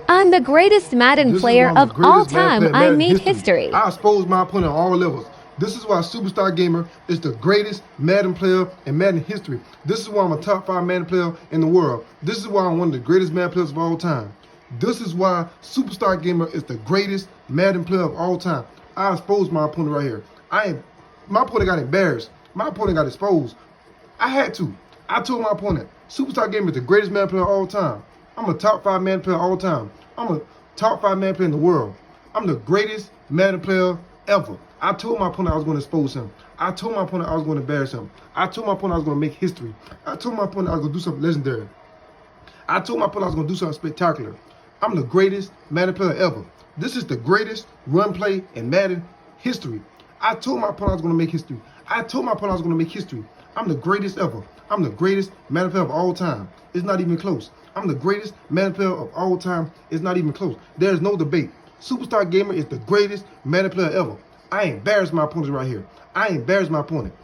I'm the greatest Madden This is player why I'm the of all greatest Madden time. player in I Madden made history. history. I exposed my opponent on all levels. This is why Superstar Gamer is the greatest Madden player in Madden history. This is why I'm a top 5 Madden player in the world. This is why I'm one of the greatest Madden players of all time. This is why Superstar Gamer is the greatest Madden player of all time. I exposed my opponent right here. My opponent got embarrassed. My opponent got exposed. I had to. I told my opponent, Superstar Gamer is the greatest Madden player of all time. I'm a top 5 Madden player of all time. I'm a top 5 Madden player in the world. I'm the greatest Madden player ever. I told my opponent I was going to expose him. I told my opponent I was going to embarrass him. I told my opponent I was going to make history. I told my opponent I was going to do something legendary. I told my opponent I was going to do something spectacular. I'm the greatest Madden player ever. This is the greatest run play in Madden history. I told my opponent I was going to make history. I told my opponent I was going to make history. I'm the greatest ever. I'm the greatest Madden player of all time. It's not even close. I'm the greatest Madden player of all time. It's not even close. There's no debate. Superstar Gamer is the greatest Madden player ever. I embarrassed my opponent right here. I embarrassed my opponent.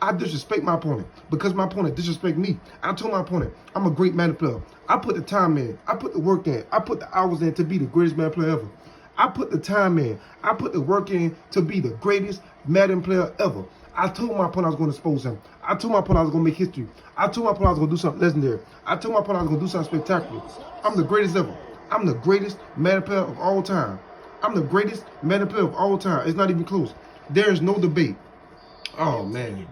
I disrespect my opponent because my opponent disrespect me. I told my opponent, I'm a great Madden player. I put the time in. I put the work in. I put the hours in to be the greatest Madden player ever. I put the time in. I put the work in to be the greatest Madden player ever. I told my opponent I was going to expose him. I told my opponent I was going to make history. I told my opponent I was going to do something legendary. I told my opponent I was going to do something spectacular. I'm the greatest ever. I'm the greatest Madden player of all time. I'm the greatest Madden player of all time. It's not even close. There is no debate. Oh, man.